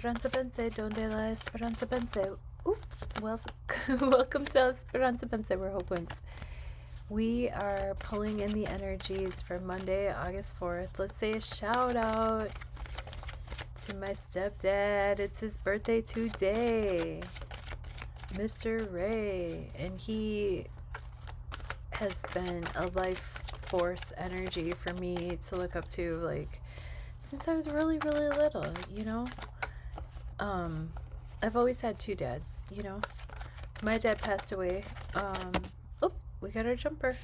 Esperanza Pense, donde la Esperanza Pense. Ooh, well, welcome to Esperanza Pense, we're Hope Winks. We are pulling in the energies for Monday, August 4th. Let's say a shout out to my stepdad. It's his birthday today, Mr. Ray, and he has been a life force energy for me to look up to, like, since I was really, really little, you know? I've always had two dads, you know? My dad passed away. Oh, we got our jumper.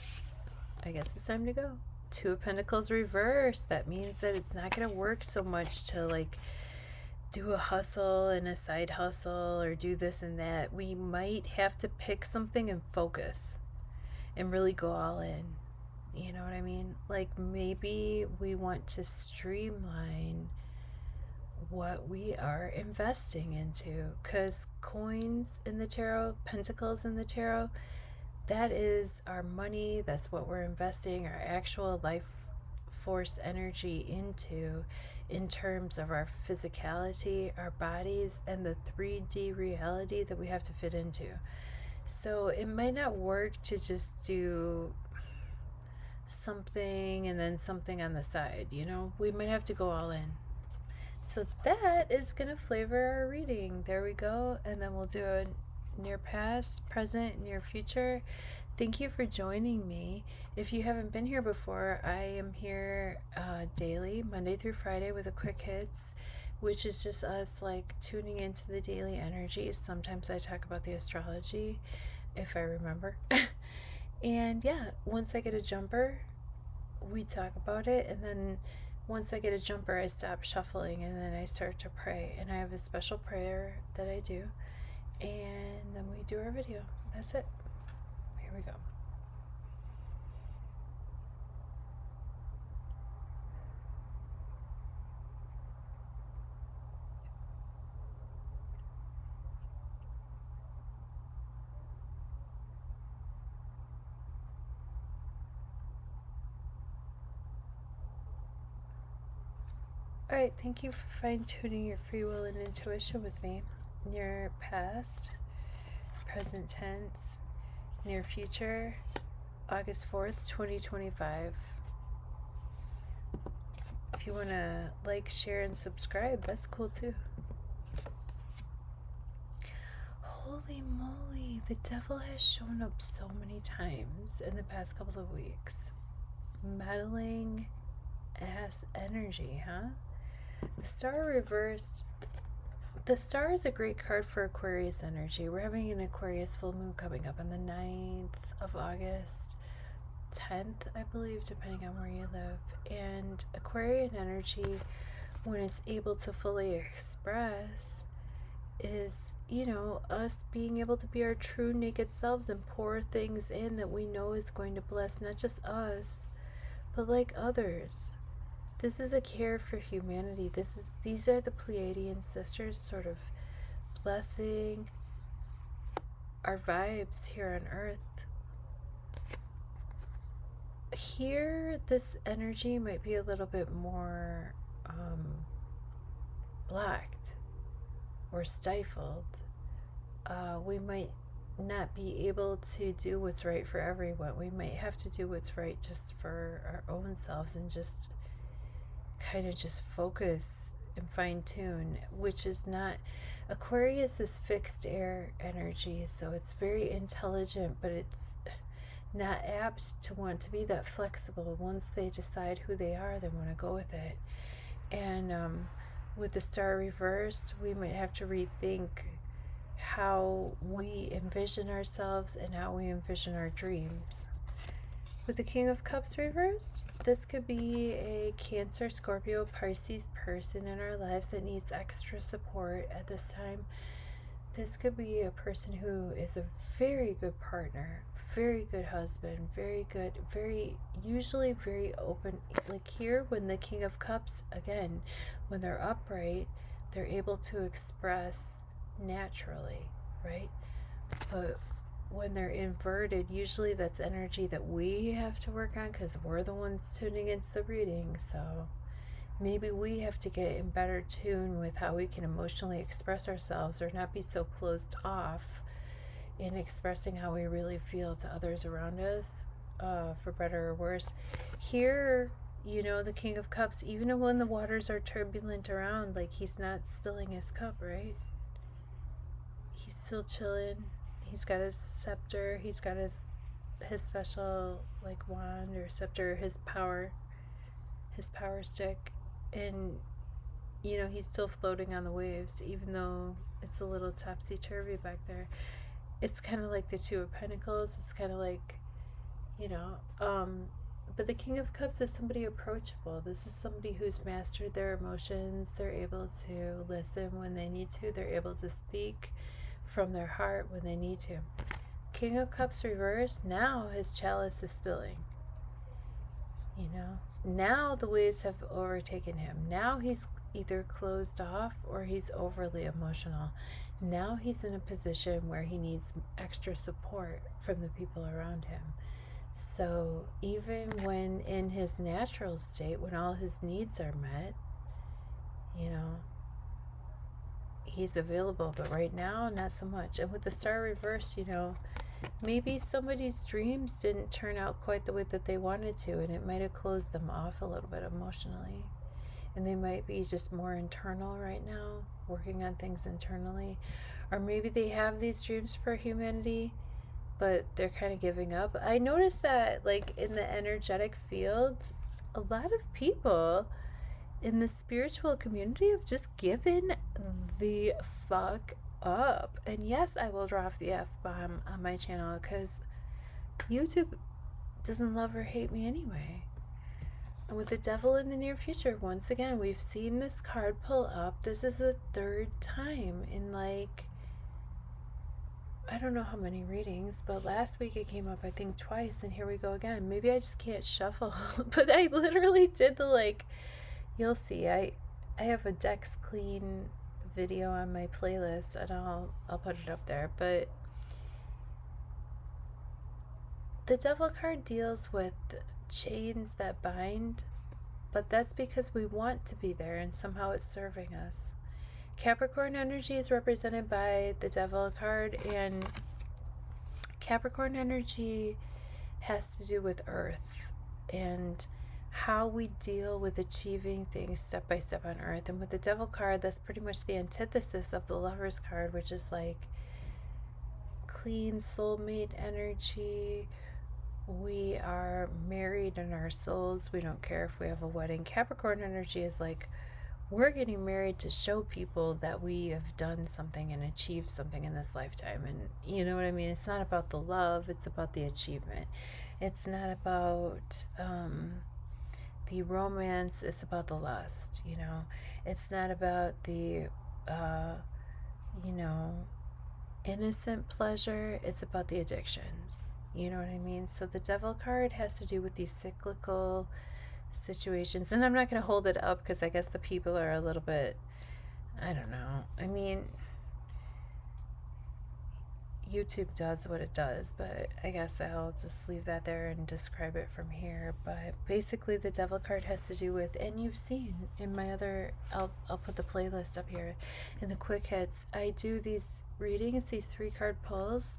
I guess it's time to go. Two of Pentacles reversed. That means that it's not going to work so much to, like, do a hustle and a side hustle or do this and that. We might have to pick something and focus and really go all in. You know what I mean? Like, maybe we want to streamline what we are investing into, because coins in the tarot, pentacles in the tarot, that is our money. That's what we're investing our actual life force energy into, in terms of our physicality, our bodies, and the 3D reality that we have to fit into. So it might not work to just do something and then something on the side, you know? We might have to go all in. So that is going to flavor our reading. There we go. And then we'll do a near past, present, near future. Thank you for joining me. If you haven't been here before, I am here daily, Monday through Friday, with a quick hits, which is just us, like, tuning into the daily energies. Sometimes I talk about the astrology, if I remember. And yeah, once I get a jumper, we talk about it, and then once I get a jumper, I stop shuffling and then I start to pray. And I have a special prayer that I do, and then we do our video. That's it. Here we go. Alright, thank you for fine-tuning your free will and intuition with me. Near past, present tense, near future, August 4th, 2025. If you want to like, share, and subscribe, that's cool too. Holy moly, the devil has shown up so many times in the past couple of weeks. Meddling ass energy, huh? The star reversed. The star is a great card for Aquarius energy. We're having an Aquarius full moon coming up on the 9th of August, 10th, I believe, depending on where you live. And Aquarian energy, when it's able to fully express, is, you know, us being able to be our true naked selves and pour things in that we know is going to bless not just us, but, like, others. This is a care for humanity. These are the Pleiadian sisters sort of blessing our vibes here on Earth. Here, this energy might be a little bit more blocked or stifled. We might not be able to do what's right for everyone. We might have to do what's right just for our own selves and just kind of just focus and fine-tune, which is not. Aquarius is fixed air energy, so it's very intelligent, but it's not apt to want to be that flexible. Once they decide who they are, they want to go with it. And with the star reversed, we might have to rethink how we envision ourselves and how we envision our dreams. With the King of Cups reversed, this could be a Cancer, Scorpio, Pisces person in our lives that needs extra support at this time. This could be a person who is a very good partner, very good husband, very good, usually very open. Like here, when the King of Cups, again, when they're upright, they're able to express naturally, right? But when they're inverted, usually that's energy that we have to work on because we're the ones tuning into the reading. So Maybe we have to get in better tune with how we can emotionally express ourselves, or not be so closed off in expressing how we really feel to others around us, for better or worse. Here, the King of Cups, even when the waters are turbulent around, like, he's not spilling his cup, right? He's still chilling. He's got his scepter. He's got his special, like, wand or scepter, his power stick. And, he's still floating on the waves, even though it's a little topsy-turvy back there. It's kind of like the Two of Pentacles. It's kind of like, but the King of Cups is somebody approachable. This is somebody who's mastered their emotions. They're able to listen when they need to. They're able to speak from their heart when they need to. King of Cups reversed, now his chalice is spilling. Now the waves have overtaken him. Now he's either closed off or he's overly emotional. Now he's in a position where he needs extra support from the people around him. So even when in his natural state, when all his needs are met, he's available. But right now, not so much. And with the Star reversed, maybe somebody's dreams didn't turn out quite the way that they wanted to, and it might have closed them off a little bit emotionally. And they might be just more internal right now, working on things internally. Or maybe they have these dreams for humanity, but they're kind of giving up. I noticed that, like, in the energetic field, a lot of people in the spiritual community have just given the fuck up. And yes, I will drop the F-bomb on my channel because YouTube doesn't love or hate me anyway. And with the Devil in the near future, once again, we've seen this card pull up. This is the third time in, like, I don't know how many readings, but last week it came up, I think, twice, and here we go again. Maybe I just can't shuffle, but I literally did the, like, you'll see, I have a Dex Clean video on my playlist, and I'll put it up there. But the Devil card deals with chains that bind, but that's because we want to be there, and somehow it's serving us. Capricorn energy is represented by the Devil card, and Capricorn energy has to do with Earth and how we deal with achieving things step by step on Earth. And with the Devil card, that's pretty much the antithesis of the Lover's card, which is like clean soulmate energy. We are married in our souls. We don't care if we have a wedding. Capricorn energy is like, we're getting married to show people that we have done something and achieved something in this lifetime. And you know what I mean? It's not about the love, it's about the achievement. It's not about the romance, it's about the lust, It's not about the, innocent pleasure, it's about the addictions. You know what I mean? So the Devil card has to do with these cyclical situations, and I'm not going to hold it up because I guess the people are a little bit, I don't know. I mean, YouTube does what it does, but I guess I'll just leave that there and describe it from here. But basically the Devil card has to do with, and you've seen in my other, I'll put the playlist up here in the quick hits, I do these readings, these 3-card pulls,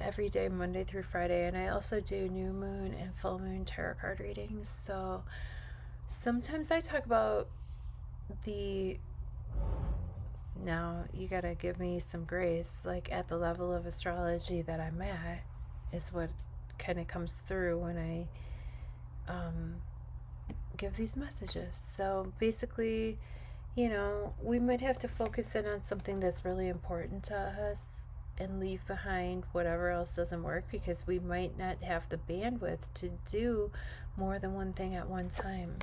every day, Monday through Friday, and I also do new moon and full moon tarot card readings. So sometimes I talk about now you gotta give me some grace, like at the level of astrology that I'm at is what kind of comes through when I give these messages. So basically, we might have to focus in on something that's really important to us and leave behind whatever else doesn't work, because we might not have the bandwidth to do more than one thing at one time.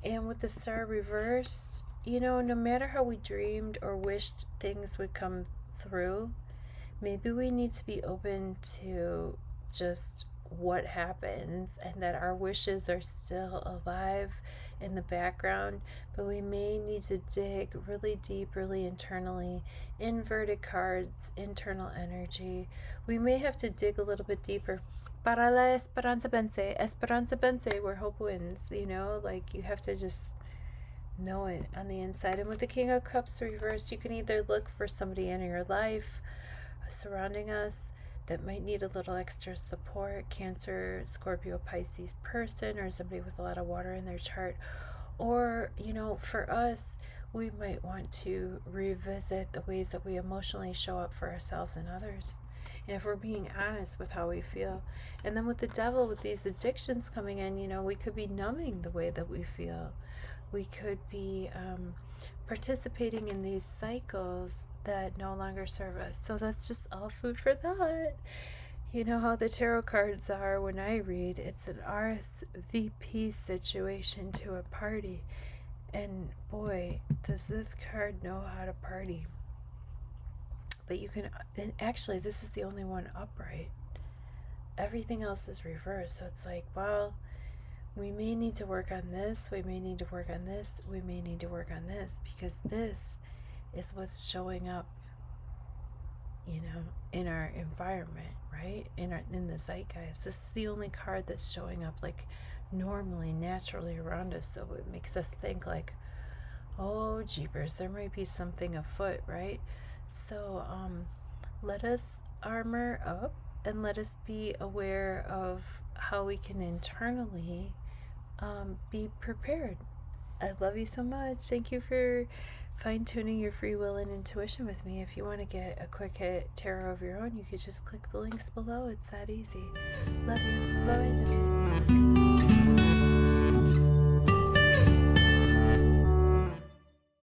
And with the Star reversed, no matter how we dreamed or wished things would come through, maybe we need to be open to just what happens, and that our wishes are still alive in the background, but we may need to dig really deep, really internally. Inverted cards, internal energy. We may have to dig a little bit deeper. Para la esperanza vence, where hope wins, like you have to just know it on the inside. And with the King of Cups reversed, you can either look for somebody in your life surrounding us that might need a little extra support, Cancer, Scorpio, Pisces person, or somebody with a lot of water in their chart. Or, for us, we might want to revisit the ways that we emotionally show up for ourselves and others. And if we're being honest with how we feel. And then with the devil, with these addictions coming in, we could be numbing the way that we feel. We could be participating in these cycles that no longer serve us. So that's just all food for thought. You know how the tarot cards are when I read, it's an RSVP situation to a party. And boy, does this card know how to party. But you can, and actually this is the only one upright. Everything else is reversed. So it's like, well, we may need to work on this, we may need to work on this, we may need to work on this, because this is what's showing up, in our environment, right? In the zeitgeist. This is the only card that's showing up like normally, naturally around us. So it makes us think like, oh jeepers, there might be something afoot, right? So let us armor up and let us be aware of how we can internally be prepared. I love you so much. Thank you for fine-tuning your free will and intuition with me. If you want to get a quick hit tarot of your own, you could just click the links below. It's that easy. Love you. Bye now.